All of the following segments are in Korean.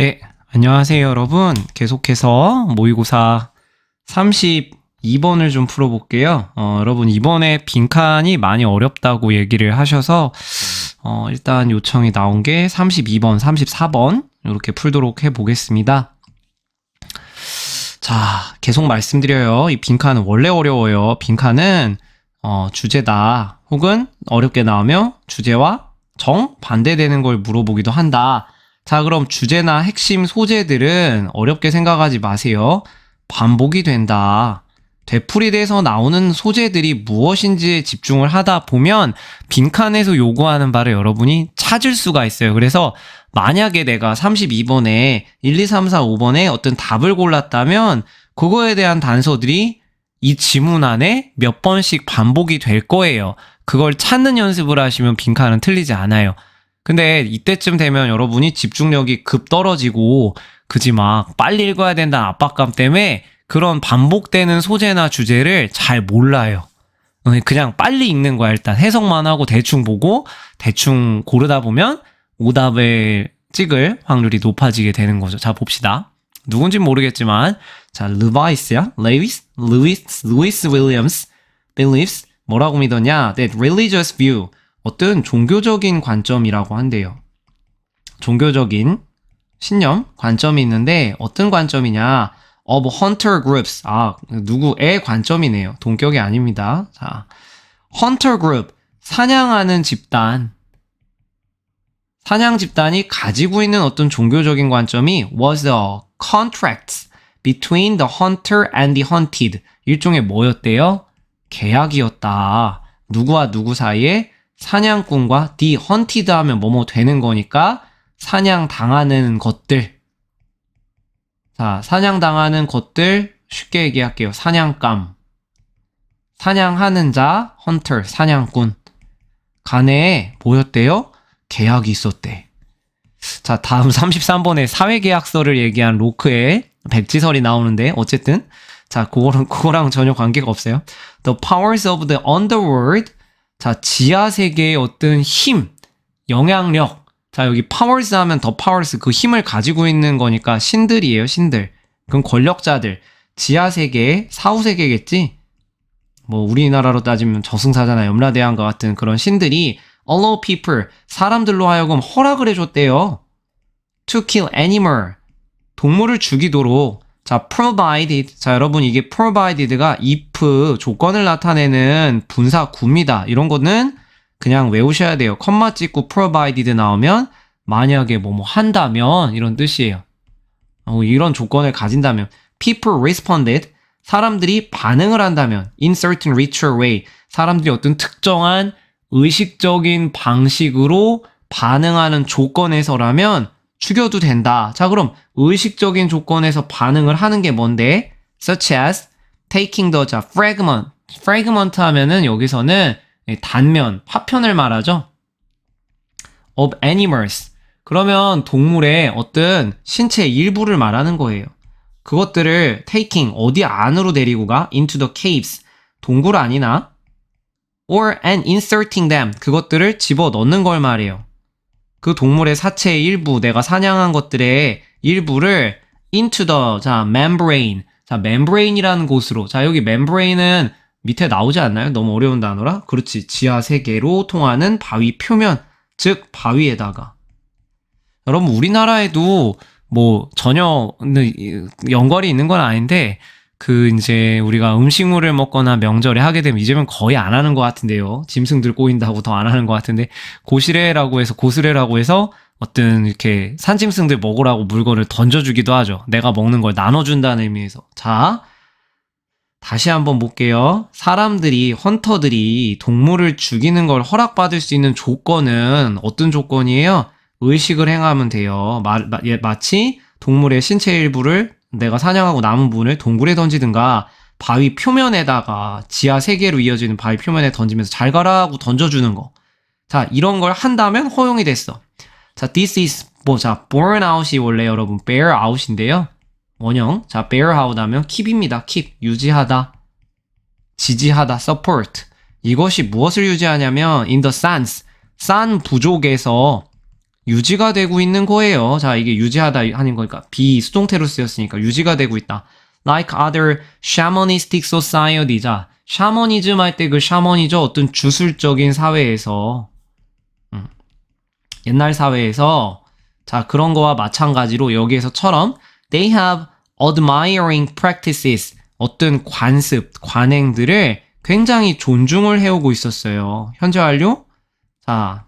네, 안녕하세요, 여러분. 계속해서 모의고사 32번을 좀 풀어볼게요. 여러분, 이번에 빈칸이 많이 어렵다고 얘기를 하셔서, 일단 요청이 나온 게 32번, 34번, 이렇게 풀도록 해보겠습니다. 자, 계속 말씀드려요. 이 빈칸은 원래 어려워요. 빈칸은, 주제다. 혹은 어렵게 나오며 주제와 정 반대되는 걸 물어보기도 한다. 자, 그럼 주제나 핵심 소재들은 어렵게 생각하지 마세요. 반복이 된다. 되풀이돼서 나오는 소재들이 무엇인지에 집중을 하다 보면 빈칸에서 요구하는 바를 여러분이 찾을 수가 있어요. 그래서 만약에 내가 32번에 1, 2, 3, 4, 5번에 어떤 답을 골랐다면 그거에 대한 단서들이 이 지문 안에 몇 번씩 반복이 될 거예요. 그걸 찾는 연습을 하시면 빈칸은 틀리지 않아요. 근데 이때쯤 되면 여러분이 집중력이 급 떨어지고 그지 막 빨리 읽어야 된다는 압박감 때문에 그런 반복되는 소재나 주제를 잘 몰라요. 그냥 빨리 읽는 거야. 일단 해석만 하고 대충 보고 대충 고르다 보면 오답을 찍을 확률이 높아지게 되는 거죠. 자, 봅시다. 누군지 모르겠지만 자, 루이스야? 루이스 윌리엄스 believes 뭐라고 믿었냐? That religious view 어떤 종교적인 관점이라고 한대요. 종교적인 신념, 관점이 있는데 어떤 관점이냐? of hunter groups. 누구의 관점이네요. 동격이 아닙니다. 자, hunter group, 사냥하는 집단. 사냥 집단이 가지고 있는 어떤 종교적인 관점이 was a contract between the hunter and the hunted. 일종의 뭐였대요? 계약이었다. 누구와 누구 사이에? 사냥꾼과 the hunted 하면 뭐뭐 되는 거니까 사냥당하는 것들. 자, 사냥당하는 것들 쉽게 얘기할게요. 사냥감. 사냥하는 자, hunter, 사냥꾼. 간에 뭐였대요? 계약이 있었대. 자, 다음 33번에 사회계약서를 얘기한 로크의 백지설이 나오는데 어쨌든 자, 그거랑 전혀 관계가 없어요. The powers of the underworld. 자, 지하 세계의 어떤 힘, 영향력. 자, 여기 powers 하면 the powers, 그 힘을 가지고 있는 거니까 신들이에요, 신들. 그럼 권력자들. 지하 세계, 사후 세계겠지? 뭐 우리나라로 따지면 저승사자나 염라대왕과 같은 그런 신들이 allow people, 사람들로 하여금 허락을 해줬대요. to kill animal, 동물을 죽이도록. 자, provided. 자, 여러분 이게 provided가 if 조건을 나타내는 분사 구입니다. 이런 거는 그냥 외우셔야 돼요. 컴마 찍고 provided 나오면 만약에 뭐뭐 한다면 이런 뜻이에요. 이런 조건을 가진다면 people responded. 사람들이 반응을 한다면 in certain ritual way. 사람들이 어떤 특정한 의식적인 방식으로 반응하는 조건에서라면 죽여도 된다. 자, 그럼 의식적인 조건에서 반응을 하는 게 뭔데? Such as taking the fragment. fragment 하면은 여기서는 단면, 파편을 말하죠. of animals. 그러면 동물의 어떤 신체 일부를 말하는 거예요. 그것들을 taking, 어디 안으로 데리고 가? into the caves. 동굴 안이나 or and inserting them. 그것들을 집어 넣는 걸 말해요. 그 동물의 사체의 일부, 내가 사냥한 것들의 일부를 into the, 자, membrane. 자, membrane이라는 곳으로. 자, 여기 membrane은 밑에 나오지 않나요? 너무 어려운 단어라? 그렇지. 지하 세계로 통하는 바위 표면. 즉, 바위에다가. 여러분, 우리나라에도 뭐 전혀 연관이 있는 건 아닌데, 이제 우리가 음식물을 먹거나 명절에 하게 되면 이제는 거의 안 하는 것 같은데요. 짐승들 꼬인다고 더 안 하는 것 같은데, 고시래라고 해서 어떤 이렇게 산짐승들 먹으라고 물건을 던져주기도 하죠. 내가 먹는 걸 나눠준다는 의미에서. 자, 다시 한번 볼게요. 헌터들이 동물을 죽이는 걸 허락받을 수 있는 조건은 어떤 조건이에요? 의식을 행하면 돼요. 마치 동물의 신체 일부를 내가 사냥하고 남은 부분을 동굴에 던지든가 바위 표면에다가 지하 세계로 이어지는 바위 표면에 던지면서 잘 가라 하고 던져주는 거. 자, 이런 걸 한다면 허용이 됐어. 자, this is born out이 원래 여러분 bear out인데요. 원형. 자, bear out 하면 keep입니다. keep. 유지하다. 지지하다. support. 이것이 무엇을 유지하냐면 in the sans. 산 부족에서 유지가 되고 있는 거예요. 자, 이게 유지하다 하는 거니까 비수동태로 쓰였으니까 유지가 되고 있다. Like other shamanistic society. 자, 샤머니즘 할 때 그 샤머니죠. 어떤 주술적인 사회에서 옛날 사회에서 자, 그런 거와 마찬가지로 여기에서처럼 they have admiring practices. 어떤 관습, 관행들을 굉장히 존중을 해오고 있었어요. 현재 완료? 자,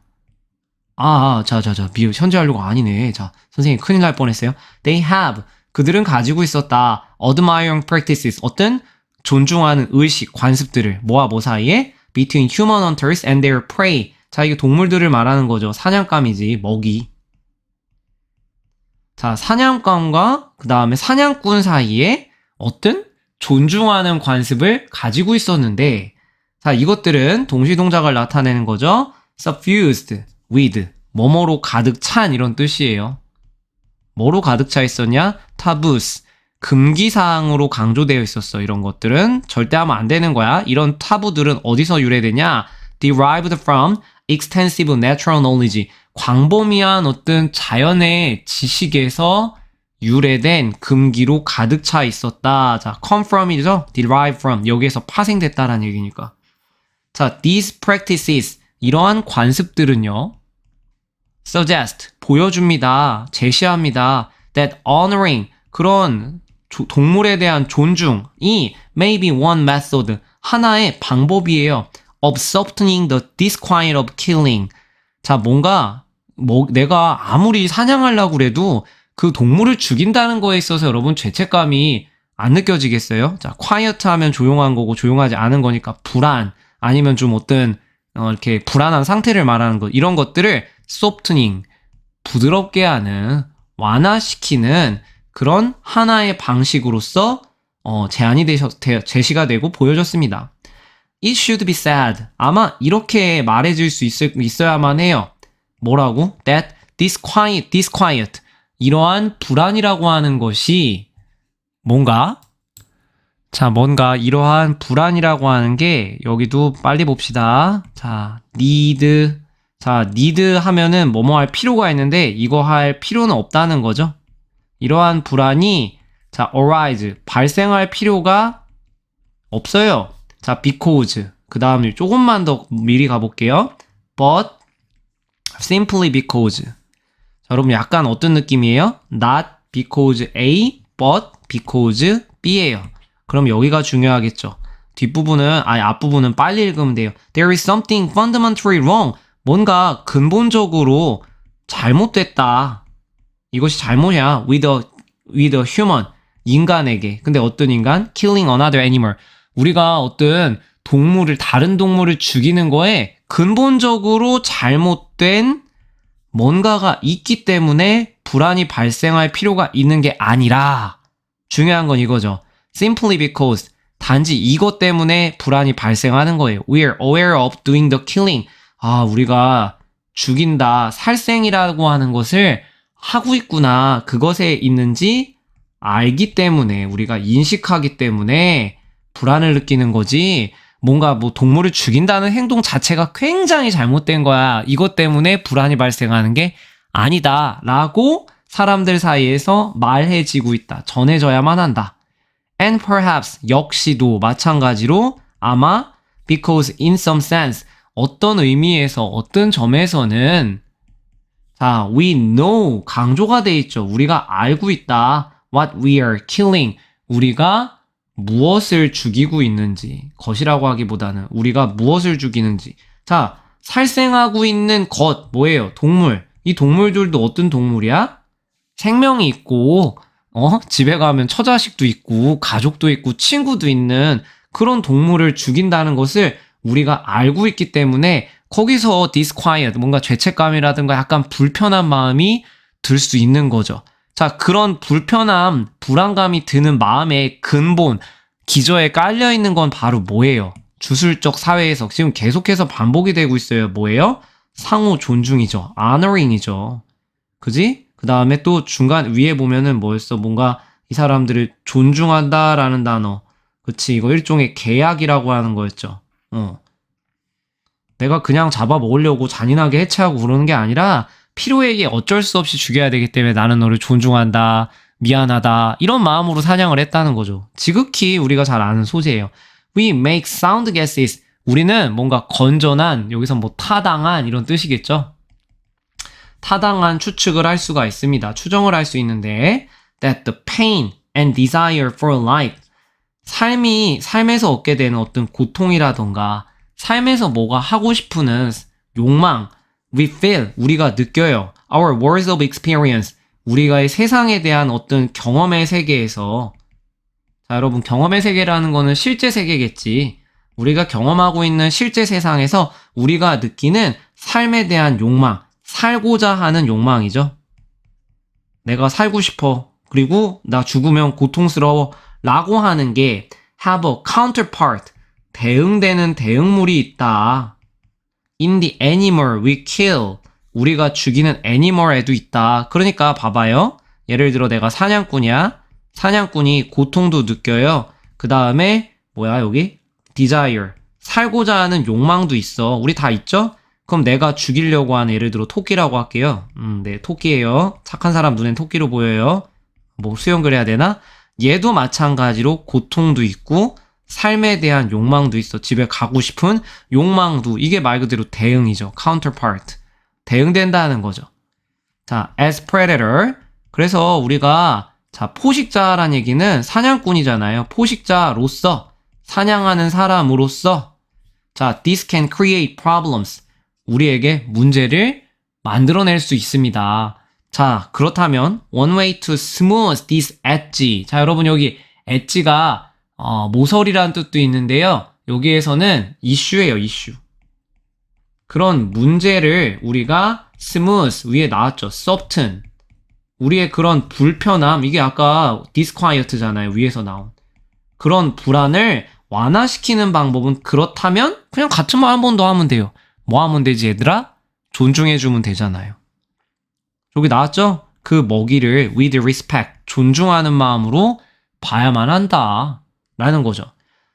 현재 완료가 아니네. 자, 선생님 큰일 날 뻔했어요. They have. 그들은 가지고 있었다. admiring practices. 어떤 존중하는 의식, 관습들을 뭐와 뭐 사이에? Between human hunters and their prey. 자, 이게 동물들을 말하는 거죠. 사냥감이지, 먹이. 자, 사냥감과 그 다음에 사냥꾼 사이에 어떤 존중하는 관습을 가지고 있었는데, 자, 이것들은 동시동작을 나타내는 거죠. suffused with, 뭐뭐로 가득 찬 이런 뜻이에요. 뭐로 가득 차 있었냐? taboos, 금기사항으로 강조되어 있었어. 이런 것들은 절대 하면 안 되는 거야. 이런 타부들은 어디서 유래되냐? derived from extensive natural knowledge, 광범위한 어떤 자연의 지식에서 유래된 금기로 가득 차 있었다. 자, come from이죠? derive from, 여기에서 파생됐다라는 얘기니까. 자, these practices, 이러한 관습들은요, suggest, 보여줍니다. 제시합니다. that honoring, 그런 동물에 대한 존중이 may be one method, 하나의 방법이에요. of softening the disquiet of killing. 자, 뭔가 내가 아무리 사냥하려고 그래도 그 동물을 죽인다는 거에 있어서 여러분 죄책감이 안 느껴지겠어요? 자, quiet 하면 조용한 거고 조용하지 않은 거니까 불안, 아니면 좀 어떤 이렇게 불안한 상태를 말하는 것, 이런 것들을 softening, 부드럽게 하는, 완화시키는 그런 하나의 방식으로서 제시가 되고 보여졌습니다. It should be said. 아마 이렇게 말해줄 수 있어야만 해요. 뭐라고? That disquiet. 이러한 불안이라고 하는 것이 뭔가 이러한 불안이라고 하는 게, 여기도 빨리 봅시다. 자, need. 자, need 하면은 뭐뭐 할 필요가 있는데 이거 할 필요는 없다는 거죠. 이러한 불안이 자, arise, 발생할 필요가 없어요. 자, because. 그 다음에 조금만 더 미리 가볼게요. But simply because. 자, 여러분 약간 어떤 느낌이에요? Not because A, but because B예요. 그럼 여기가 중요하겠죠. 앞부분은 빨리 읽으면 돼요. There is something fundamentally wrong. 뭔가 근본적으로 잘못됐다. 이것이 잘못이야. with a human. 인간에게. 근데 어떤 인간? Killing another animal. 우리가 어떤 다른 동물을 죽이는 거에 근본적으로 잘못된 뭔가가 있기 때문에 불안이 발생할 필요가 있는 게 아니라, 중요한 건 이거죠. Simply because, 단지 이것 때문에 불안이 발생하는 거예요. We are aware of doing the killing. 우리가 죽인다, 살생이라고 하는 것을 하고 있구나. 그것에 있는지 알기 때문에, 우리가 인식하기 때문에 불안을 느끼는 거지, 뭔가 동물을 죽인다는 행동 자체가 굉장히 잘못된 거야. 이것 때문에 불안이 발생하는 게 아니다. 라고 사람들 사이에서 말해지고 있다. 전해져야만 한다. And perhaps, 역시도 마찬가지로 아마 because in some sense, 어떤 의미에서, 어떤 점에서는 자, we know, 강조가 돼 있죠. 우리가 알고 있다. What we are killing. 우리가 무엇을 죽이고 있는지, 것이라고 하기보다는 우리가 무엇을 죽이는지. 자, 살생하고 있는 것, 뭐예요? 동물. 이 동물들도 어떤 동물이야? 생명이 있고, 집에 가면 처자식도 있고, 가족도 있고, 친구도 있는 그런 동물을 죽인다는 것을 우리가 알고 있기 때문에 거기서 disquiet, 뭔가 죄책감이라든가 약간 불편한 마음이 들 수 있는 거죠. 자, 그런 불편함, 불안감이 드는 마음의 근본, 기저에 깔려있는 건 바로 뭐예요? 주술적 사회에서 지금 계속해서 반복이 되고 있어요. 뭐예요? 상호 존중이죠. honoring이죠. 그지? 그 다음에 또 중간 위에 보면은 뭐였어? 뭔가 이 사람들을 존중한다라는 단어. 그치? 이거 일종의 계약이라고 하는 거였죠. 내가 그냥 잡아 먹으려고 잔인하게 해체하고 그러는 게 아니라 피로에게 어쩔 수 없이 죽여야 되기 때문에 나는 너를 존중한다, 미안하다 이런 마음으로 사냥을 했다는 거죠. 지극히 우리가 잘 아는 소재예요. We make sound guesses. 우리는 뭔가 건전한, 여기서 뭐 타당한 이런 뜻이겠죠. 타당한 추측을 할 수가 있습니다. 추정을 할 수 있는데 that the pain and desire for life, 삶에서 얻게 되는 어떤 고통이라던가 삶에서 뭐가 하고 싶은 욕망, we feel, 우리가 느껴요. Our words of experience, 우리가의 세상에 대한 어떤 경험의 세계에서, 자 여러분, 경험의 세계라는 거는 실제 세계겠지. 우리가 경험하고 있는 실제 세상에서 우리가 느끼는 삶에 대한 욕망, 살고자 하는 욕망이죠. 내가 살고 싶어. 그리고 나 죽으면 고통스러워. 라고 하는 게 have a counterpart, 대응되는 대응물이 있다. In the animal we kill, 우리가 죽이는 애니멀에도 있다. 그러니까 봐봐요. 예를 들어 내가 사냥꾼이야. 사냥꾼이 고통도 느껴요. 그 다음에 뭐야 여기? desire, 살고자 하는 욕망도 있어. 우리 다 있죠? 그럼 내가 죽이려고 하는, 예를 들어 토끼라고 할게요. 네, 토끼예요. 착한 사람 눈엔 토끼로 보여요. 뭐 수영 그래야 되나? 얘도 마찬가지로 고통도 있고 삶에 대한 욕망도 있어. 집에 가고 싶은 욕망도, 이게 말 그대로 대응이죠. counterpart. 대응된다는 거죠. 자, as predator. 그래서 우리가, 자, 포식자란 얘기는 사냥꾼이잖아요. 포식자로서, 사냥하는 사람으로서. 자, this can create problems. 우리에게 문제를 만들어낼 수 있습니다. 자, 그렇다면 one way to smooth this edge. 자, 여러분 여기 엣지가 모서리라는 뜻도 있는데요. 여기에서는 이슈예요, 이슈. 그런 문제를 우리가 smooth, 위에 나왔죠. soften. 우리의 그런 불편함, 이게 아까 disquiet잖아요. 위에서 나온. 그런 불안을 완화시키는 방법은, 그렇다면 그냥 같은 말 한 번 더 하면 돼요. 뭐 하면 되지 얘들아? 존중해주면 되잖아요. 저기 나왔죠? 그 먹이를 with respect, 존중하는 마음으로 봐야만 한다 라는 거죠.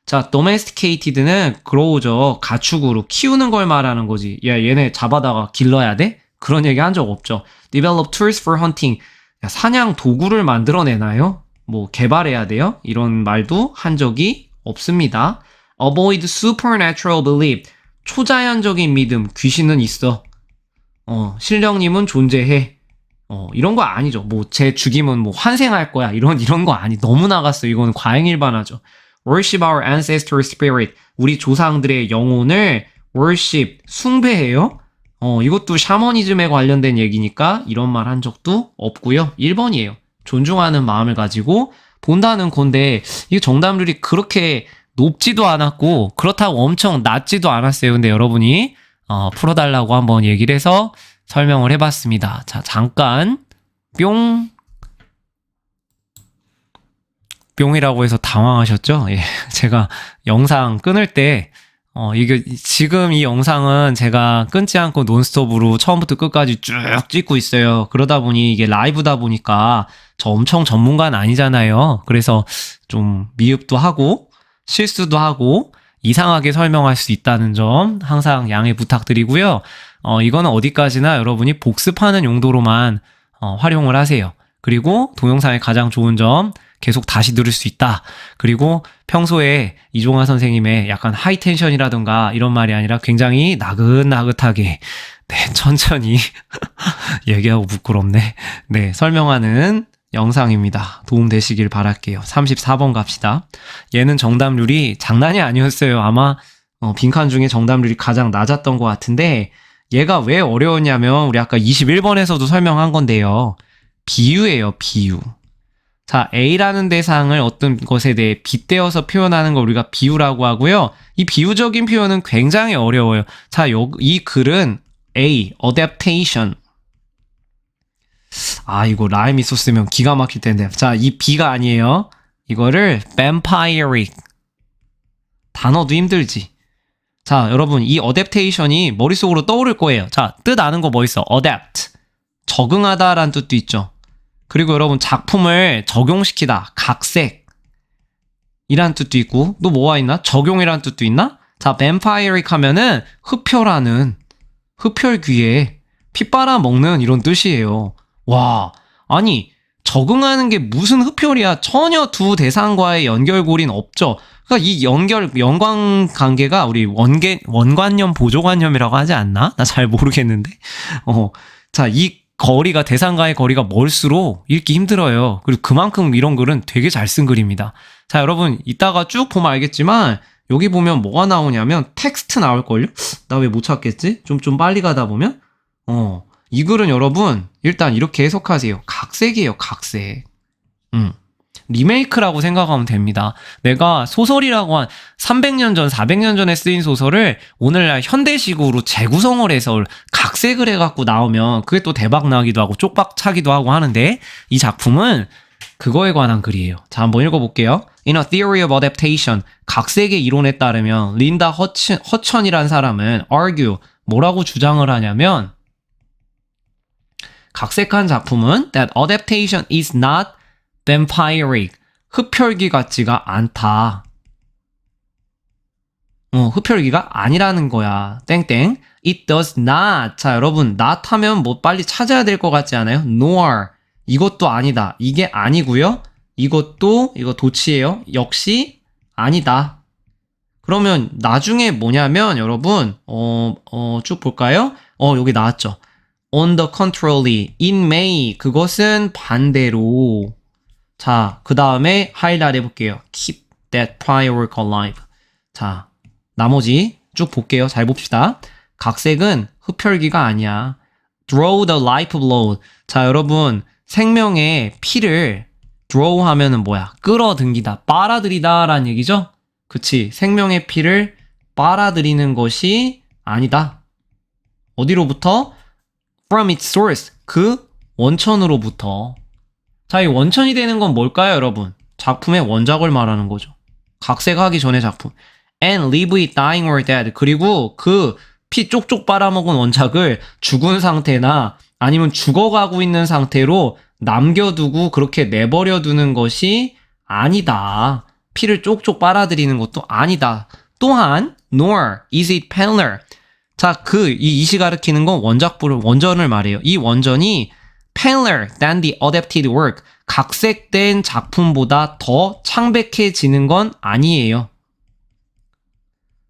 자, domesticated는 grow죠. 가축으로 키우는 걸 말하는 거지. 야, 얘네 잡아다가 길러야 돼? 그런 얘기 한 적 없죠. develop tools for hunting. 야, 사냥 도구를 만들어내나요? 뭐 개발해야 돼요? 이런 말도 한 적이 없습니다. avoid supernatural belief. 초자연적인 믿음, 귀신은 있어. 신령님은 존재해. 이런 거 아니죠. 뭐 쟤 죽이면 뭐 환생할 거야. 이런 거 아니. 너무 나갔어. 이거는 과잉일반하죠. worship our ancestor spirit. 우리 조상들의 영혼을 worship, 숭배해요. 이것도 샤머니즘에 관련된 얘기니까 이런 말 한 적도 없고요. 1번이에요. 존중하는 마음을 가지고 본다는 건데, 이게 정답률이 그렇게 높지도 않았고 그렇다고 엄청 낮지도 않았어요. 근데 여러분이 풀어달라고 한번 얘기를 해서 설명을 해봤습니다. 자, 잠깐 뿅이라고 해서 당황하셨죠? 예, 제가 영상 끊을 때 이게 지금 이 영상은 제가 끊지 않고 논스톱으로 처음부터 끝까지 쭉 찍고 있어요. 그러다 보니 이게 라이브다 보니까 저 엄청 전문가는 아니잖아요. 그래서 좀 미흡도 하고 실수도 하고 이상하게 설명할 수 있다는 점 항상 양해 부탁드리고요. 이거는 어디까지나 여러분이 복습하는 용도로만 활용을 하세요. 그리고 동영상의 가장 좋은 점, 계속 다시 들을 수 있다. 그리고 평소에 이종화 선생님의 약간 하이텐션이라든가 이런 말이 아니라 굉장히 나긋나긋하게, 네, 천천히 얘기하고 부끄럽네. 네, 설명하는 영상입니다. 도움 되시길 바랄게요. 34번 갑시다. 얘는 정답률이 장난이 아니었어요. 아마 빈칸 중에 정답률이 가장 낮았던 것 같은데, 얘가 왜 어려웠냐면 우리 아까 21번에서도 설명한 건데요. 비유예요, 비유. 자, A라는 대상을 어떤 것에 대해 빗대어서 표현하는 걸 우리가 비유라고 하고요. 이 비유적인 표현은 굉장히 어려워요. 자, 이 글은 A, adaptation. 이거 라임 있었으면 기가 막힐 텐데. 자, 이 B가 아니에요. 이거를 vampiric. 단어도 힘들지. 자, 여러분, 이 adaptation이 머릿속으로 떠오를 거예요. 자, 뜻 아는 거 뭐 있어? adapt. 적응하다라는 뜻도 있죠. 그리고 여러분, 작품을 적용시키다. 각색. 이란 뜻도 있고, 또 뭐가 있나? 적용이란 뜻도 있나? 자, vampiric 하면은 흡혈하는, 흡혈귀에 피 빨아먹는 이런 뜻이에요. 와, 아니 적응하는 게 무슨 흡혈이야. 전혀 두 대상과의 연결고리는 없죠. 그러니까 이 연관관계가 우리 원관념 보조관념이라고 하지 않나? 나 잘 모르겠는데. 자, 이 거리가 대상과의 거리가 멀수록 읽기 힘들어요. 그리고 그만큼 이런 글은 되게 잘 쓴 글입니다. 자, 여러분 이따가 쭉 보면 알겠지만 여기 보면 뭐가 나오냐면 텍스트 나올걸요? 나 왜 못 찾겠지? 좀 빨리 가다 보면 이 글은 여러분 일단 이렇게 해석하세요. 각색이에요. 각색. 리메이크라고 생각하면 됩니다. 내가 소설이라고 한 300년 전, 400년 전에 쓰인 소설을 오늘날 현대식으로 재구성을 해서 각색을 해갖고 나오면 그게 또 대박 나기도 하고 쪽박 차기도 하고 하는데 이 작품은 그거에 관한 글이에요. 자, 한번 읽어볼게요. In a theory of adaptation, 각색의 이론에 따르면 린다 허천이란 사람은 argue, 뭐라고 주장을 하냐면 각색한 작품은 that adaptation is not vampiric, 흡혈귀 같지가 않다. 흡혈귀가 아니라는 거야. 땡땡. It does not. 자, 여러분, not 하면 뭐 빨리 찾아야 될 것 같지 않아요? nor. 이것도 아니다. 이게 아니고요. 이거 도치예요. 역시 아니다. 그러면 나중에 뭐냐면 여러분, 쭉 볼까요? 여기 나왔죠. On the contrary, in May. 그것은 반대로. 자, 그 다음에 하이라이트 해볼게요. Keep that prior work alive. 자, 나머지 쭉 볼게요. 잘 봅시다. 각색은 흡혈귀가 아니야. Draw the life blood. 자, 여러분 생명의 피를 draw 하면은 뭐야? 끌어당기다, 빨아들이다 라는 얘기죠? 그치. 생명의 피를 빨아들이는 것이 아니다. 어디로부터? From its source. 그 원천으로부터. 자, 이 원천이 되는 건 뭘까요, 여러분? 작품의 원작을 말하는 거죠. 각색하기 전의 작품. And leave it dying or dead. 그리고 그 피 쪽쪽 빨아먹은 원작을 죽은 상태나 아니면 죽어가고 있는 상태로 남겨두고 그렇게 내버려 두는 것이 아니다. 피를 쪽쪽 빨아들이는 것도 아니다. 또한 nor is it paler. 자, 이 이시 가리키는 건 원전을 말해요. 이 원전이 paler than the adapted work. 각색된 작품보다 더 창백해지는 건 아니에요.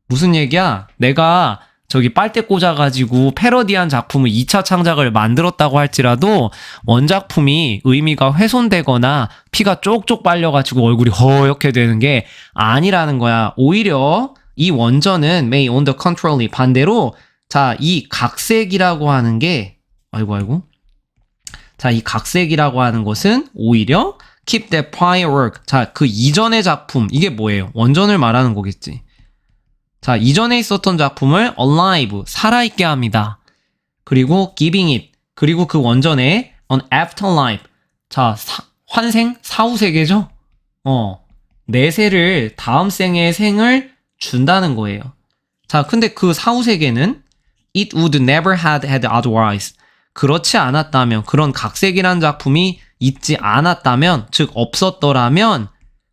무슨 얘기야? 내가 저기 빨대 꽂아가지고 패러디한 작품을 2차 창작을 만들었다고 할지라도 원작품이 의미가 훼손되거나 피가 쪽쪽 빨려가지고 얼굴이 허옇게 되는 게 아니라는 거야. 오히려 이 원전은 may on the contrary 반대로 자, 이 각색이라고 하는 게 자, 이 각색이라고 하는 것은 오히려 keep that prior work. 자, 그 이전의 작품 이게 뭐예요? 원전을 말하는 거겠지. 자, 이전에 있었던 작품을 alive, 살아있게 합니다. 그리고 giving it, 그리고 그 원전에 an afterlife. 자, 환생? 사후세계죠? 내세를, 다음 생의 생을 준다는 거예요. 자, 근데 그 사후세계는 it would never had otherwise. 그렇지 않았다면, 그런 각색이라는 작품이 있지 않았다면, 즉 없었더라면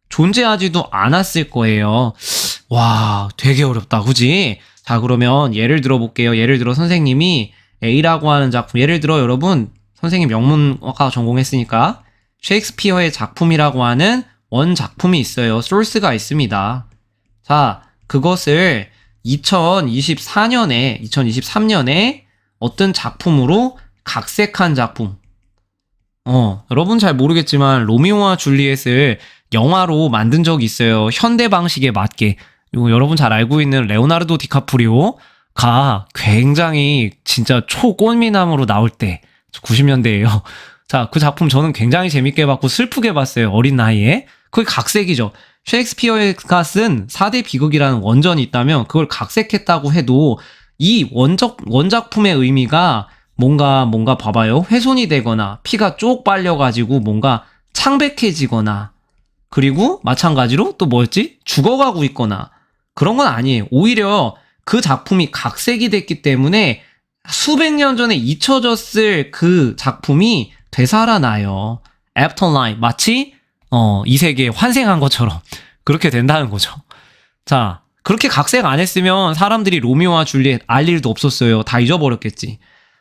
존재하지도 않았을 거예요. 와, 되게 어렵다, 그지? 자, 그러면 예를 들어 볼게요. 예를 들어 선생님이 A라고 하는 작품, 예를 들어 여러분 선생님 영문학과 전공했으니까 셰익스피어의 작품이라고 하는 원작품이 있어요. 소스가 있습니다. 자, 그것을 2023년에 어떤 작품으로 각색한 작품. 여러분 잘 모르겠지만 로미오와 줄리엣을 영화로 만든 적이 있어요. 현대 방식에 맞게. 그리고 여러분 잘 알고 있는 레오나르도 디카프리오가 굉장히 진짜 초꽃미남으로 나올 때 90년대예요. 자, 그 작품 저는 굉장히 재밌게 봤고 슬프게 봤어요. 어린 나이에. 그게 각색이죠. 셰익스피어가 쓴 4대 비극이라는 원전이 있다면 그걸 각색했다고 해도 이 원작품의 의미가 뭔가 봐봐요. 훼손이 되거나 피가 쭉 빨려가지고 뭔가 창백해지거나 그리고 마찬가지로 또 뭐였지? 죽어가고 있거나 그런 건 아니에요. 오히려 그 작품이 각색이 됐기 때문에 수백 년 전에 잊혀졌을 그 작품이 되살아나요. Afterlife, 마치 이 세계에 환생한 것처럼 그렇게 된다는 거죠. 자, 그렇게 각색 안 했으면 사람들이 로미오와 줄리엣 알 일도 없었어요. 다 잊어버렸겠지.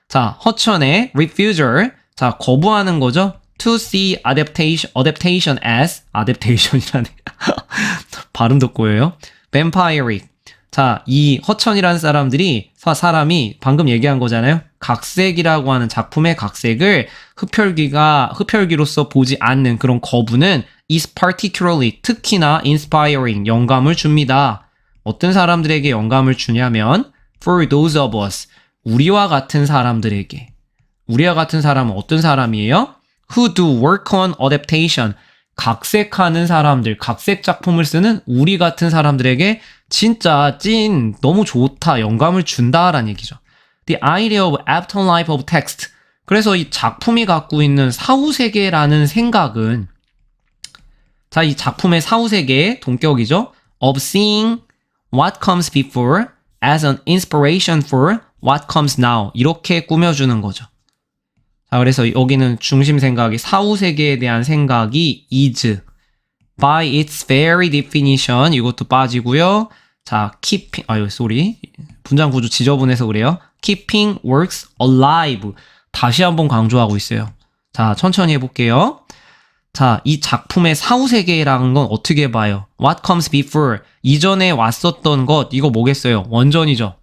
자, 허천의 refusal. 자, 거부하는 거죠. to see adaptation as adaptation이라네. 발음도 꼬여요. vampiric. 자, 이 허천이라는 사람이 방금 얘기한 거잖아요. 각색이라고 하는 작품의 각색을 흡혈귀로서 보지 않는 그런 거부는 is particularly, 특히나 inspiring, 영감을 줍니다. 어떤 사람들에게 영감을 주냐면 for those of us, 우리와 같은 사람들에게. 우리와 같은 사람은 어떤 사람이에요? who do work on adaptation, 각색하는 사람들, 각색 작품을 쓰는 우리 같은 사람들에게 진짜 너무 좋다, 영감을 준다라는 얘기죠. The idea of afterlife of text. 그래서 이 작품이 갖고 있는 사후세계라는 생각은, 자, 이 작품의 사후세계의 동격이죠. of seeing what comes before as an inspiration for what comes now. 이렇게 꾸며주는 거죠. 자, 그래서 여기는 중심 생각이 사후세계에 대한 생각이 is. By its very definition. 이것도 빠지고요. 자, 분장 구조 지저분해서 그래요. Keeping works alive. 다시 한번 강조하고 있어요. 자, 천천히 해볼게요. 자, 이 작품의 사후세계라는 건 어떻게 봐요? What comes before. 이전에 왔었던 것, 이거 뭐겠어요? 원전이죠.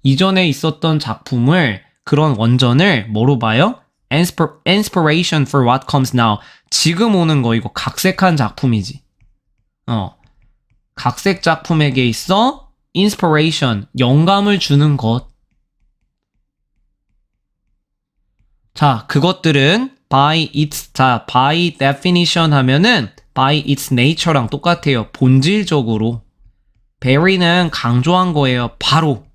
이전에 있었던 작품을, 그런 원전을 뭐로 봐요? Inspiration for what comes now. 지금 오는 거, 이거 각색한 작품이지. 각색 작품에게 있어 inspiration, 영감을 주는 것. 자, 그것들은 by definition 하면은 by its nature랑 똑같아요. 본질적으로. very는 강조한 거예요. 바로.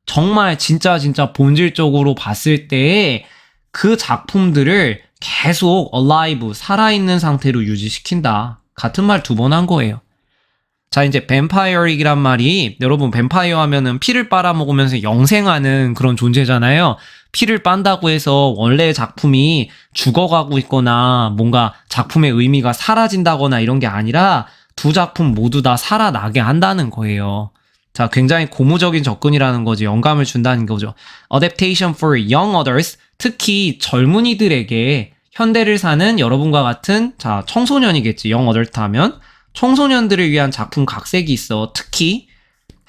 정말 진짜 본질적으로 봤을 때 그 작품들을 계속 alive, 살아있는 상태로 유지시킨다. 같은 말 두 번 한 거예요. 자, 이제 뱀파이어릭이란 말이, 여러분 뱀파이어 하면은 피를 빨아먹으면서 영생하는 그런 존재잖아요. 피를 빤다고 해서 원래 작품이 죽어가고 있거나 뭔가 작품의 의미가 사라진다거나 이런 게 아니라 두 작품 모두 다 살아나게 한다는 거예요. 자, 굉장히 고무적인 접근이라는 거지. 영감을 준다는 거죠. Adaptation for young adults. 특히 젊은이들에게, 현대를 사는 여러분과 같은, 자, 청소년이겠지. young adult 하면. 청소년들을 위한 작품 각색이 있어. 특히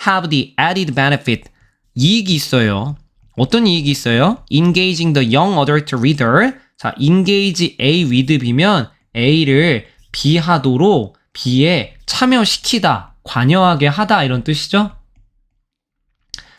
have the added benefit. 이익이 있어요. 어떤 이익이 있어요? Engaging the young adult reader. 자, engage A with B면 A를 B하도록 B에 참여시키다, 관여하게 하다 이런 뜻이죠.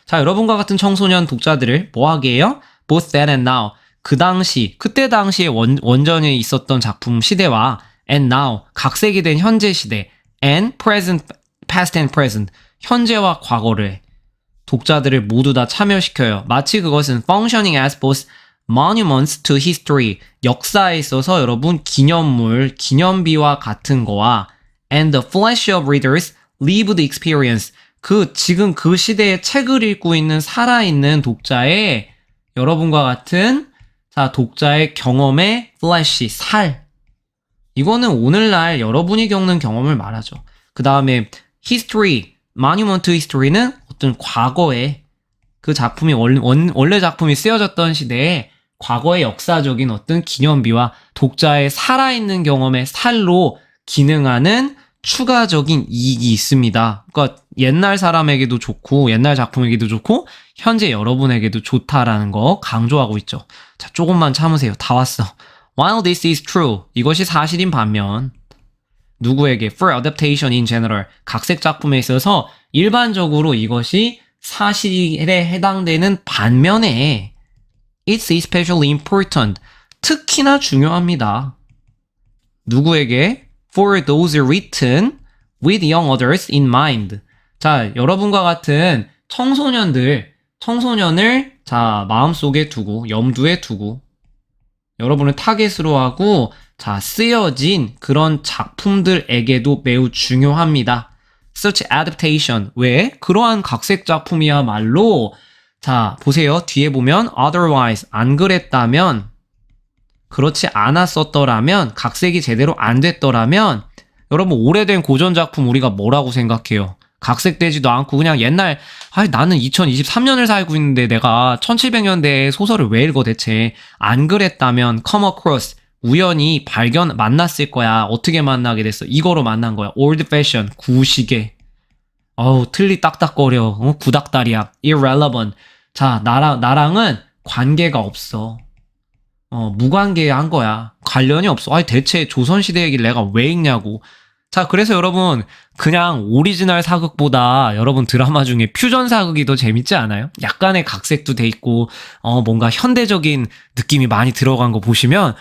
자, 여러분과 같은 청소년 독자들을 뭐하게 해요? Both then and now. 그 당시, 그때 당시에 원전에 있었던 작품 시대와 and now, 각색이 된 현재 시대, and present, past and present, 현재와 과거를, 독자들을 모두 다 참여시켜요. 마치 그것은 functioning as both monuments to history, 역사에 있어서 여러분 기념물, 기념비와 같은 거와 and the flesh of readers, lived experience, 지금 그 시대의 책을 읽고 있는 살아있는 독자의, 여러분과 같은, 자, 독자의 경험의 flesh, 살. 이거는 오늘날 여러분이 겪는 경험을 말하죠. 그 다음에 history, monument to history는 어떤 과거에 그 작품이 원래 작품이 쓰여졌던 시대에 과거의 역사적인 어떤 기념비와 독자의 살아있는 경험의 살로 기능하는 추가적인 이익이 있습니다. 그러니까 옛날 사람에게도 좋고 옛날 작품에게도 좋고 현재 여러분에게도 좋다라는 거 강조하고 있죠. 자, 조금만 참으세요. 다 왔어. While this is true, 이것이 사실인 반면 누구에게? For adaptation in general, 각색 작품에 있어서 일반적으로 이것이 사실에 해당되는 반면에 It's especially important, 특히나 중요합니다. 누구에게? For those written with young others in mind. 자, 여러분과 같은 청소년을 자, 마음속에 두고, 염두에 두고, 여러분을 타겟으로 하고, 자, 쓰여진 그런 작품들에게도 매우 중요합니다. Such adaptation. 왜? 그러한 각색 작품이야말로, 자, 보세요. 뒤에 보면 otherwise, 안 그랬다면, 그렇지 않았었더라면, 각색이 제대로 안 됐더라면, 여러분 오래된 고전 작품 우리가 뭐라고 생각해요? 각색되지도 않고 그냥 옛날 나는 2023년을 살고 있는데 내가 1700년대의 소설을 왜 읽어 대체. 안 그랬다면 come across 우연히 만났을 거야. 어떻게 만나게 됐어? 이거로 만난 거야. old fashion 구시계. 틀리 딱딱거려. 구닥다리야. irrelevant. 자, 나랑은 관계가 없어. 무관계한 거야. 관련이 없어. 대체 조선시대 얘기를 내가 왜 읽냐고. 자, 그래서 여러분, 그냥 오리지널 사극보다 여러분 드라마 중에 퓨전 사극이 더 재밌지 않아요? 약간의 각색도 돼 있고, 뭔가 현대적인 느낌이 많이 들어간 거 보시면,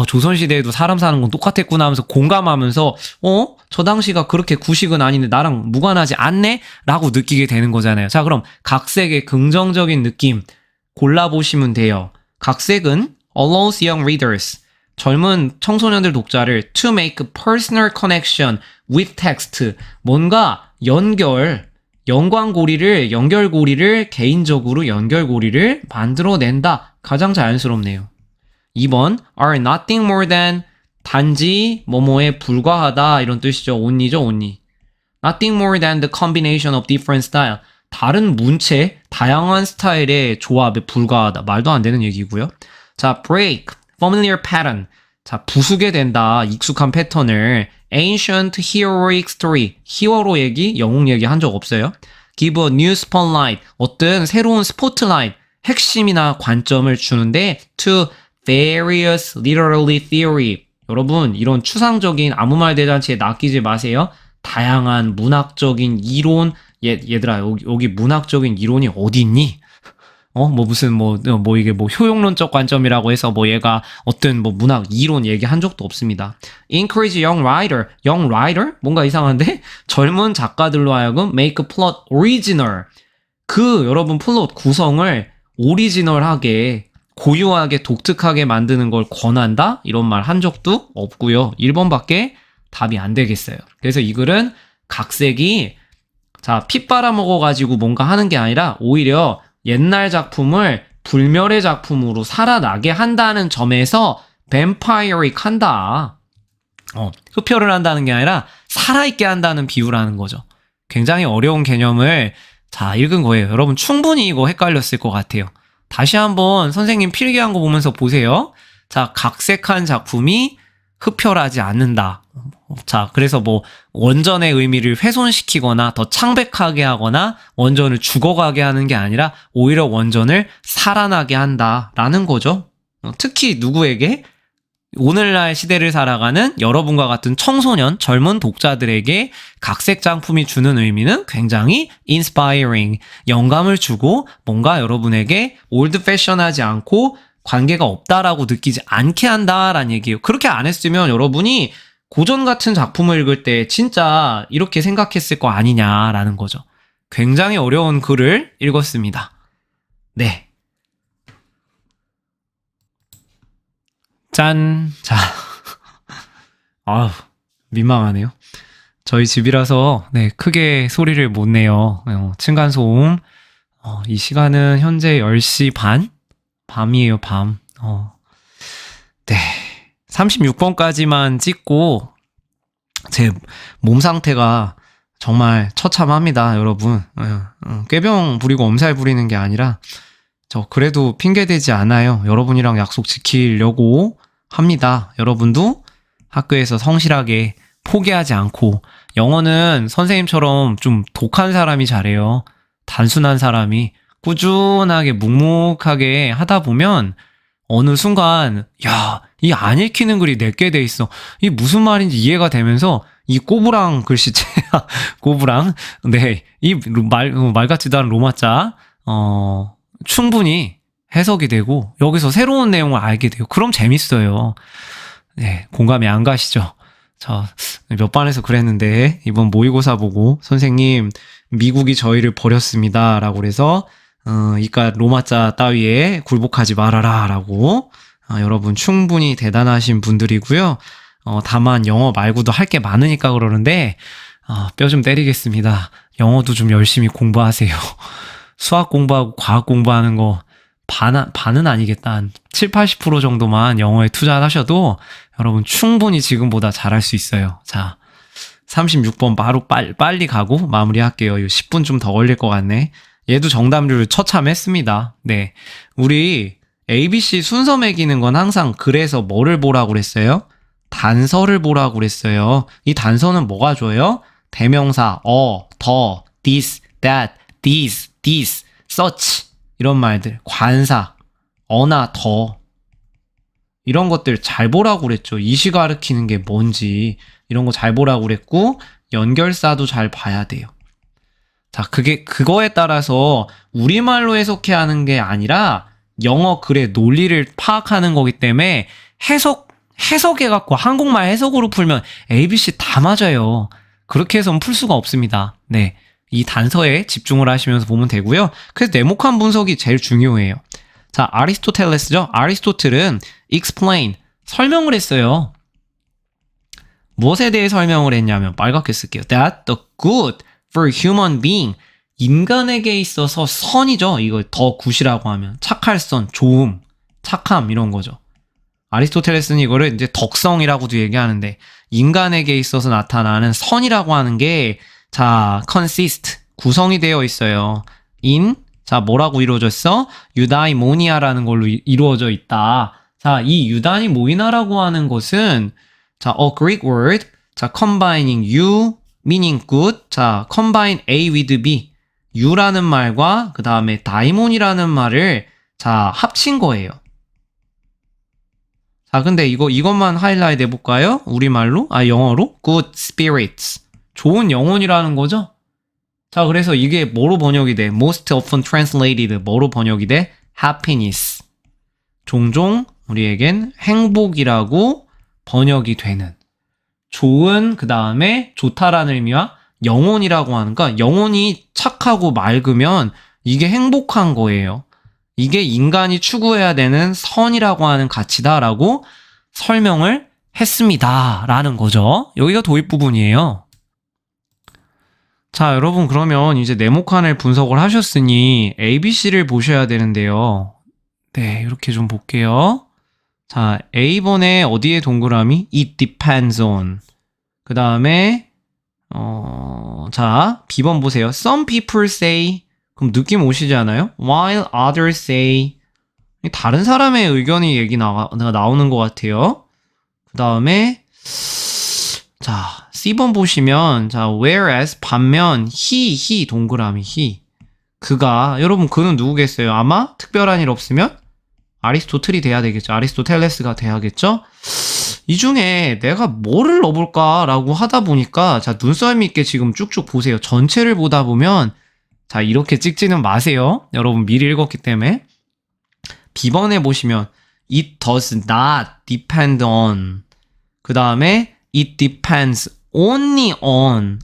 조선시대에도 사람 사는 건 똑같았구나 하면서 공감하면서, 저 당시가 그렇게 구식은 아닌데 나랑 무관하지 않네? 라고 느끼게 되는 거잖아요. 자, 그럼 각색의 긍정적인 느낌 골라보시면 돼요. 각색은 allows young readers, 젊은 청소년들 독자를 to make a personal connection with text, 뭔가 연결고리를 개인적으로 연결고리를 만들어낸다. 가장 자연스럽네요. 2번 are nothing more than 단지 뭐뭐에 불과하다 이런 뜻이죠. only죠, only. Nothing more than the combination of different style. 다른 문체, 다양한 스타일의 조합에 불과하다. 말도 안 되는 얘기고요. 자, break, familiar pattern. 자, 부수게 된다. 익숙한 패턴을. ancient heroic story. 히어로 얘기, 영웅 얘기 한 적 없어요. give a new spotlight. 어떤 새로운 스포트라이트, 핵심이나 관점을 주는데 to various literary theory. 여러분, 이런 추상적인 아무 말 대잔치에 낚이지 마세요. 다양한 문학적인 이론. 얘들아, 여기 문학적인 이론이 어디 있니? 이게 효용론적 관점이라고 해서 얘가 어떤 문학 이론 얘기한 적도 없습니다. Encourage young writer. young writer? 뭔가 이상한데? 젊은 작가들로 하여금 make a plot original. 여러분 플롯 구성을 오리지널하게, 고유하게, 독특하게 만드는 걸 권한다? 이런 말 한 적도 없고요. 1번밖에 답이 안 되겠어요. 그래서 이 글은 각색이 핏 빨아먹어가지고 뭔가 하는 게 아니라 오히려 옛날 작품을 불멸의 작품으로 살아나게 한다는 점에서 뱀파이어릭 한다. 흡혈을 한다는 게 아니라 살아있게 한다는 비유라는 거죠. 굉장히 어려운 개념을 읽은 거예요. 여러분 충분히 이거 헷갈렸을 것 같아요. 다시 한번 선생님 필기한 거 보면서 보세요. 자, 각색한 작품이 흡혈하지 않는다. 자, 그래서 원전의 의미를 훼손시키거나 더 창백하게 하거나 원전을 죽어가게 하는 게 아니라 오히려 원전을 살아나게 한다라는 거죠. 특히 누구에게? 오늘날 시대를 살아가는 여러분과 같은 청소년, 젊은 독자들에게 각색 작품이 주는 의미는 굉장히 inspiring, 영감을 주고 뭔가 여러분에게 old fashion하지 않고 관계가 없다라고 느끼지 않게 한다라는 얘기예요. 그렇게 안 했으면 여러분이 고전 같은 작품을 읽을 때 진짜 이렇게 생각했을 거 아니냐라는 거죠. 굉장히 어려운 글을 읽었습니다. 네. 짠. 자. 민망하네요. 저희 집이라서 크게 소리를 못 내요. 층간소음. 이 시간은 현재 10시 반? 밤이에요, 밤. 네. 36번까지만 찍고 제 몸 상태가 정말 처참합니다, 여러분. 꾀병 부리고 엄살 부리는 게 아니라 저 그래도 핑계대지 않아요. 여러분이랑 약속 지키려고 합니다. 여러분도 학교에서 성실하게 포기하지 않고, 영어는 선생님처럼 좀 독한 사람이 잘해요. 단순한 사람이 꾸준하게 묵묵하게 하다 보면 어느 순간 이 안 읽히는 글이 내게 돼 있어. 이 무슨 말인지 이해가 되면서 이 꼬부랑 글씨체야. 꼬부랑. 네. 이 말 같지도 않은 로마자 충분히 해석이 되고 여기서 새로운 내용을 알게 돼요. 그럼 재밌어요. 네. 공감이 안 가시죠? 몇 반에서 그랬는데 이번 모의고사 보고 선생님 미국이 저희를 버렸습니다 라고 그래서 이깟 로마자 따위에 굴복하지 말아라 라고. 여러분 충분히 대단하신 분들이고요. 다만 영어 말고도 할 게 많으니까 그러는데 뼈 좀 때리겠습니다. 영어도 좀 열심히 공부하세요. 수학 공부하고 과학 공부하는 거 반은 아니겠다. 한 7, 80% 정도만 영어에 투자하셔도 여러분 충분히 지금보다 잘할 수 있어요. 자, 36번 바로 빨리 가고 마무리할게요. 이거 10분 좀 더 걸릴 것 같네. 얘도 정답률 처참했습니다. 네. 우리 ABC 순서 매기는 건 항상 그래서 뭐를 보라고 그랬어요? 단서를 보라고 그랬어요. 이 단서는 뭐가 줘요? 대명사, 더, this, that, this, such 이런 말들, 관사, 어나 더 이런 것들 잘 보라고 그랬죠. 이시 가르치는 게 뭔지 이런 거 잘 보라고 그랬고 연결사도 잘 봐야 돼요. 자, 그거에 따라서 우리말로 해석해야 하는 게 아니라 영어 글의 논리를 파악하는 거기 때문에 해석해갖고 한국말 해석으로 풀면 ABC 다 맞아요. 그렇게 해서는 풀 수가 없습니다. 네. 이 단서에 집중을 하시면서 보면 되고요. 그래서 네모칸 분석이 제일 중요해요. 자, 아리스토텔레스죠? 아리스토텔은 explain, 설명을 했어요. 무엇에 대해 설명을 했냐면 빨갛게 쓸게요. That the good for human being, 인간에게 있어서 선이죠. 이거 더 굿이라고 하면 착할 선, 좋음, 착함 이런 거죠. 아리스토텔레스는 이거를 이제 덕성이라고도 얘기하는데 인간에게 있어서 나타나는 선이라고 하는 게 자, consist, 구성이 되어 있어요. in, 자, 뭐라고 이루어져 있어? 유다이모니아라는 걸로 이루어져 있다. 자, 이 유다이모니아라고 하는 것은 자, a Greek word, 자, combining you, meaning good, 자, combine A with B, you라는 말과 그 다음에 다이몬이라는 말을 자, 합친 거예요. 자, 근데 이것만 하이라이트 해볼까요? 우리말로? 영어로? good spirits. 좋은 영혼이라는 거죠? 자, 그래서 이게 뭐로 번역이 돼? most often translated. 뭐로 번역이 돼? happiness. 종종 우리에겐 행복이라고 번역이 되는. 좋은, 그 다음에 좋다라는 의미와 영혼이라고 하는, 그러니까 영혼이 착하고 맑으면 이게 행복한 거예요. 이게 인간이 추구해야 되는 선이라고 하는 가치다라고 설명을 했습니다. 라는 거죠. 여기가 도입 부분이에요. 자, 여러분 그러면 이제 네모칸을 분석을 하셨으니 ABC를 보셔야 되는데요. 네, 이렇게 좀 볼게요. 자, A번에 어디에 동그라미? It depends on. 그 다음에 자, B번 보세요. Some people say. 그럼 느낌 오시지 않아요? While others say. 다른 사람의 의견이 나오는 것 같아요. 그 다음에 자, C번 보시면 자, whereas 반면 he 동그라미 he. 그가, 여러분 그는 누구겠어요? 아마 특별한 일 없으면 아리스토텔이 돼야 되겠죠. 아리스토텔레스가 돼야겠죠? 이 중에 내가 뭐를 넣어볼까라고 하다 보니까 자, 눈썰 있게 지금 쭉쭉 보세요. 전체를 보다 보면 자, 이렇게 찍지는 마세요. 여러분 미리 읽었기 때문에. B번에 보시면 it does not depend on. 그 다음에 it depends only on.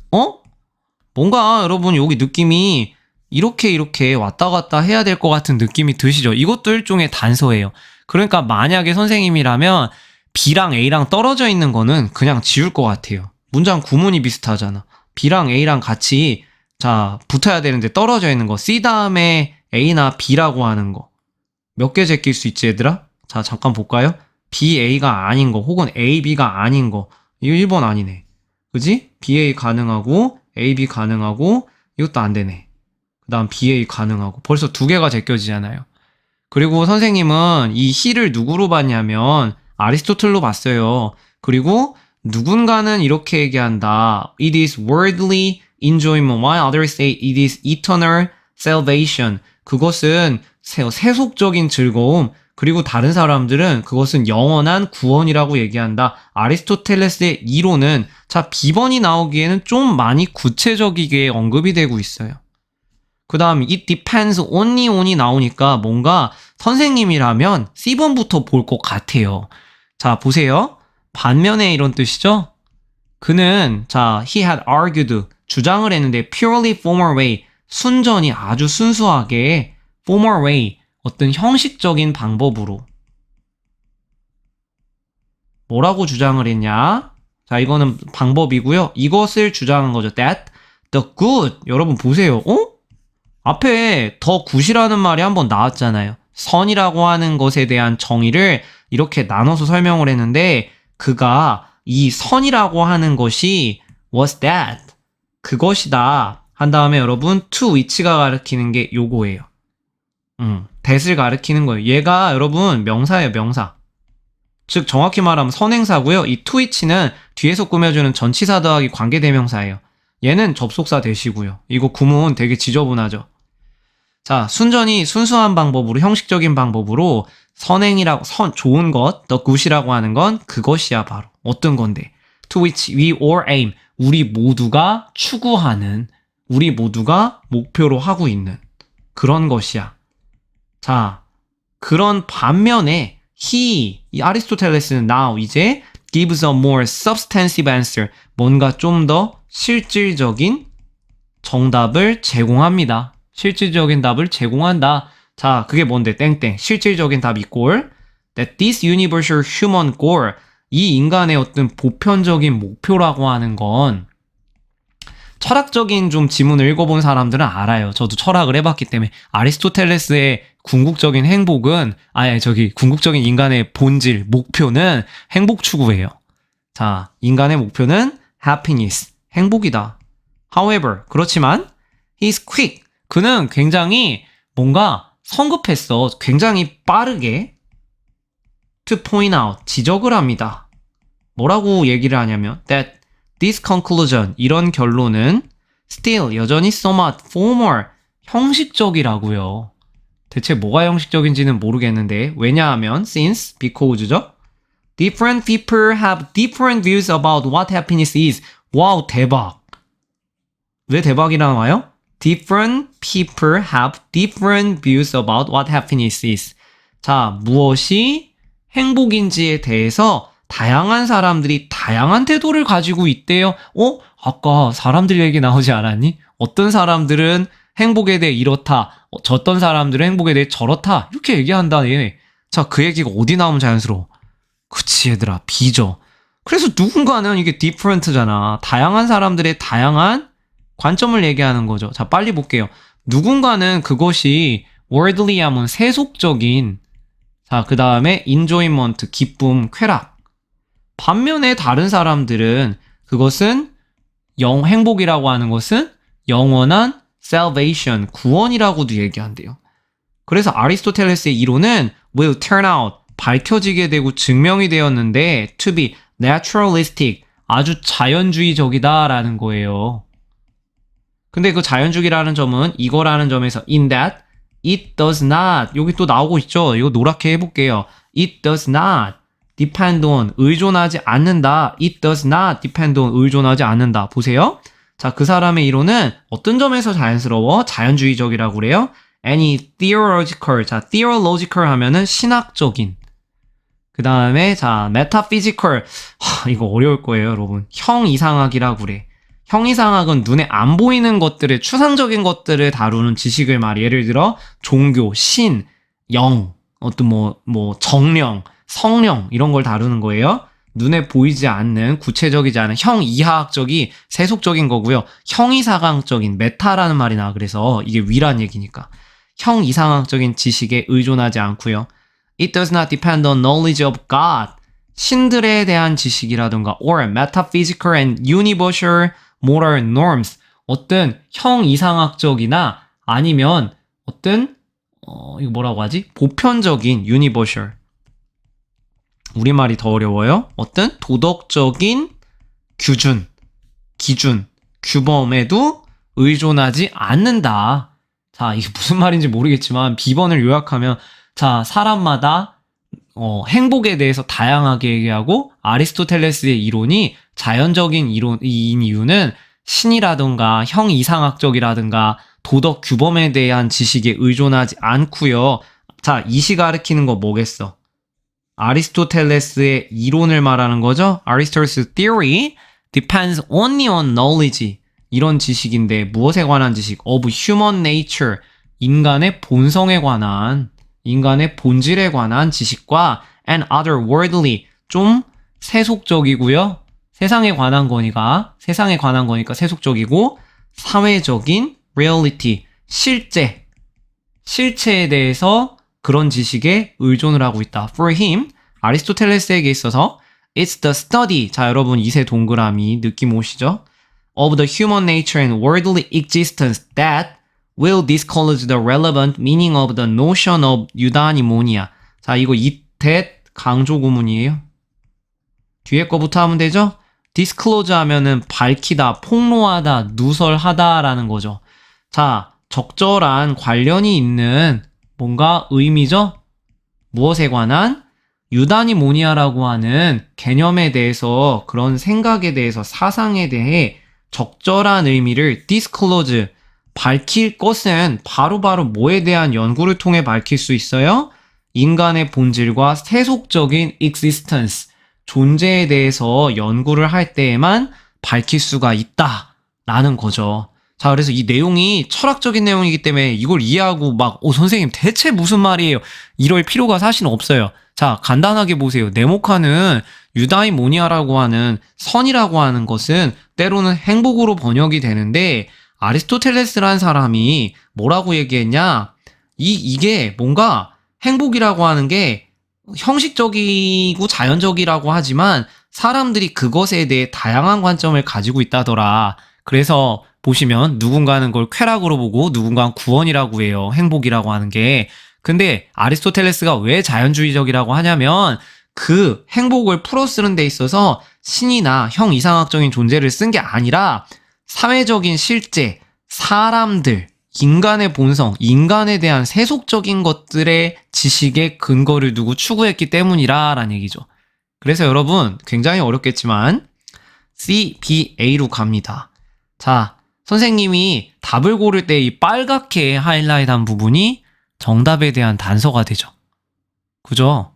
뭔가 여러분 여기 느낌이 이렇게 왔다 갔다 해야 될 것 같은 느낌이 드시죠? 이것도 일종의 단서예요. 그러니까 만약에 선생님이라면 B랑 A랑 떨어져 있는 거는 그냥 지울 것 같아요. 문장 구문이 비슷하잖아. B랑 A랑 같이 자, 붙어야 되는데 떨어져 있는 거. C 다음에 A나 B라고 하는 거. 몇 개 제낄 수 있지, 얘들아? 자, 잠깐 볼까요? B, A가 아닌 거, 혹은 A, B가 아닌 거. 이거 1번 아니네. 그지? B, A 가능하고, A, B 가능하고, 이것도 안 되네. 그 다음 B, A 가능하고. 벌써 두 개가 제껴지잖아요. 그리고 선생님은 이 he를 누구로 봤냐면, 아리스토텔로 봤어요. 그리고 누군가는 이렇게 얘기한다. It is worldly enjoyment, while others say it is eternal salvation. 그것은 세속적인 즐거움, 그리고 다른 사람들은 그것은 영원한 구원이라고 얘기한다. 아리스토텔레스의 이론은 자, B번이 나오기에는 좀 많이 구체적이게 언급이 되고 있어요. 그 다음 it depends only 나오니까 뭔가 선생님이라면 C번부터 볼 것 같아요. 자, 보세요. 반면에 이런 뜻이죠? 그는 자, he had argued, 주장을 했는데 purely formal way, 순전히 아주 순수하게 formal way, 어떤 형식적인 방법으로 뭐라고 주장을 했냐? 자, 이거는 방법이고요. 이것을 주장한 거죠. That the good, 여러분 보세요. 앞에 더 굿이라는 말이 한번 나왔잖아요. 선이라고 하는 것에 대한 정의를 이렇게 나눠서 설명을 했는데 그가 이 선이라고 하는 것이 was that. 그것이다. 한 다음에 여러분 to which가 가리키는 게 요거예요. that을 가리키는 거예요. 얘가 여러분 명사예요, 명사. 즉 정확히 말하면 선행사고요. 이 to which는 뒤에서 꾸며주는 전치사 더하기 관계대명사예요. 얘는 접속사 대시고요. 이거 구문 되게 지저분하죠. 자, 순전히 순수한 방법으로 형식적인 방법으로 선행이라고 좋은 것, the good이라고 하는 건 그것이야 바로. 어떤 건데? To which we all aim. 우리 모두가 추구하는, 우리 모두가 목표로 하고 있는 그런 것이야. 자, 그런 반면에 이 아리스토텔레스는 now 이제 gives a more substantive answer. 뭔가 좀 더 실질적인 정답을 제공합니다. 실질적인 답을 제공한다. 자, 그게 뭔데? 땡땡. 실질적인 답 이꼴 that this universal human goal, 이 인간의 어떤 보편적인 목표라고 하는 건 철학적인 좀 지문을 읽어본 사람들은 알아요. 저도 철학을 해봤기 때문에 아리스토텔레스의 궁극적인 행복은 궁극적인 인간의 본질, 목표는 행복 추구예요. 자, 인간의 목표는 happiness, 행복이다. However, 그렇지만 he's quick, 그는 굉장히 뭔가 성급했어. 굉장히 빠르게 to point out, 지적을 합니다. 뭐라고 얘기를 하냐면 that this conclusion, 이런 결론은 still, 여전히 somewhat formal, 형식적이라고요. 대체 뭐가 형식적인지는 모르겠는데 왜냐하면 since, because죠. Different people have different views about what happiness is. 와우, 대박. 왜 대박이 나와요? Different people have different views about what happiness is. 자, 무엇이 행복인지에 대해서 다양한 사람들이 다양한 태도를 가지고 있대요. 아까 사람들 얘기 나오지 않았니? 어떤 사람들은 행복에 대해 이렇다. 어떤 사람들은 행복에 대해 저렇다. 이렇게 얘기한다니. 자, 그 얘기가 어디 나오면 자연스러워? 그치, 얘들아. B죠. 그래서 누군가는 이게 different잖아. 다양한 사람들의 다양한 관점을 얘기하는 거죠. 자, 빨리 볼게요. 누군가는 그것이 worldly 하면 세속적인, 자, 그 다음에 enjoyment, 기쁨, 쾌락. 반면에 다른 사람들은 그것은 행복이라고 하는 것은 영원한 salvation, 구원이라고도 얘기한대요. 그래서 아리스토텔레스의 이론은 will turn out, 밝혀지게 되고 증명이 되었는데 to be naturalistic, 아주 자연주의적이다라는 거예요. 근데 그 자연주의라는 점은 이거라는 점에서 in that it does not, 여기 또 나오고 있죠. 이거 노랗게 해볼게요. It does not depend on, 의존하지 않는다. It does not depend on, 의존하지 않는다. 보세요. 자, 그 사람의 이론은 어떤 점에서 자연스러워? 자연주의적이라고 그래요. Any theological, 자, theological 하면은 신학적인. 그 다음에 자, metaphysical, 이거 어려울 거예요, 여러분. 형이상학이라고 그래. 형이상학은 눈에 안 보이는 것들의 추상적인 것들을 다루는 지식을 말해. 예를 들어 종교, 신, 영, 어떤 정령, 성령 이런 걸 다루는 거예요. 눈에 보이지 않는 구체적이지 않은 형이하학적이 세속적인 거고요. 형이상학적인 메타라는 말이 나와. 그래서 이게 위란 얘기니까. 형이상학적인 지식에 의존하지 않고요. It does not depend on knowledge of God. 신들에 대한 지식이라든가 or metaphysical and universal moral norms. 어떤 형이상학적이나 아니면 어떤 이거 뭐라고 하지? 보편적인 universal. 우리말이 더 어려워요. 어떤 도덕적인 기준, 규범에도 의존하지 않는다. 자, 이게 무슨 말인지 모르겠지만 비번을 요약하면 자, 사람마다 행복에 대해서 다양하게 얘기하고 아리스토텔레스의 이론이 자연적인 이론인 이유는 신이라든가 형이상학적이라든가 도덕 규범에 대한 지식에 의존하지 않고요. 자, 이시 가리키는 거 뭐겠어? 아리스토텔레스의 이론을 말하는 거죠. Aristotle's theory depends only on knowledge. 이런 지식인데 무엇에 관한 지식? Of human nature. 인간의 본성에 관한, 인간의 본질에 관한 지식과 and other worldly, 좀 세속적이고요. 세상에 관한 거니까 세속적이고 사회적인 reality, 실체에 대해서 그런 지식에 의존을 하고 있다. For him, 아리스토텔레스에게 있어서 it's the study. 자, 여러분 이세 동그라미 느낌 오시죠? of the human nature and worldly existence that will disclose the relevant meaning of the notion of eudaimonia. 자, 이거 이댓 강조 구문이에요. 뒤에 거부터 하면 되죠? disclose 하면은 밝히다, 폭로하다, 누설하다 라는 거죠. 자, 적절한 관련이 있는 뭔가 의미죠? 무엇에 관한? 유다니모니아라고 하는 개념에 대해서, 그런 생각에 대해서, 사상에 대해 적절한 의미를 disclose, 밝힐 것은 바로바로 뭐에 대한 연구를 통해 밝힐 수 있어요? 인간의 본질과 세속적인 existence, 존재에 대해서 연구를 할 때에만 밝힐 수가 있다라는 거죠. 자, 그래서 이 내용이 철학적인 내용이기 때문에 이걸 이해하고 막, 선생님 대체 무슨 말이에요? 이럴 필요가 사실은 없어요. 자, 간단하게 보세요. 네모카는 유다이모니아라고 하는 선이라고 하는 것은 때로는 행복으로 번역이 되는데, 아리스토텔레스라는 사람이 뭐라고 얘기했냐? 이게 뭔가 행복이라고 하는 게 형식적이고 자연적이라고 하지만 사람들이 그것에 대해 다양한 관점을 가지고 있다더라. 그래서 보시면 누군가는 그걸 쾌락으로 보고 누군가는 구원이라고 해요. 행복이라고 하는 게. 근데 아리스토텔레스가 왜 자연주의적이라고 하냐면 그 행복을 풀어쓰는 데 있어서 신이나 형이상학적인 존재를 쓴 게 아니라 사회적인 실제, 사람들, 인간의 본성, 인간에 대한 세속적인 것들의 지식의 근거를 두고 추구했기 때문이라는 얘기죠. 그래서 여러분 굉장히 어렵겠지만 CBA로 갑니다. 자, 선생님이 답을 고를 때 이 빨갛게 하이라이트한 부분이 정답에 대한 단서가 되죠. 그죠?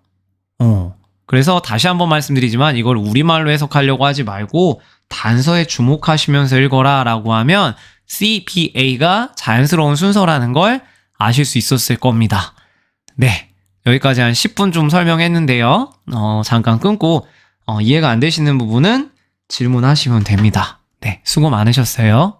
그래서 다시 한번 말씀드리지만 이걸 우리말로 해석하려고 하지 말고 단서에 주목하시면서 읽어라 라고 하면 CPA가 자연스러운 순서라는 걸 아실 수 있었을 겁니다. 네, 여기까지 한 10분 좀 설명했는데요. 잠깐 끊고 이해가 안 되시는 부분은 질문하시면 됩니다. 네, 수고 많으셨어요.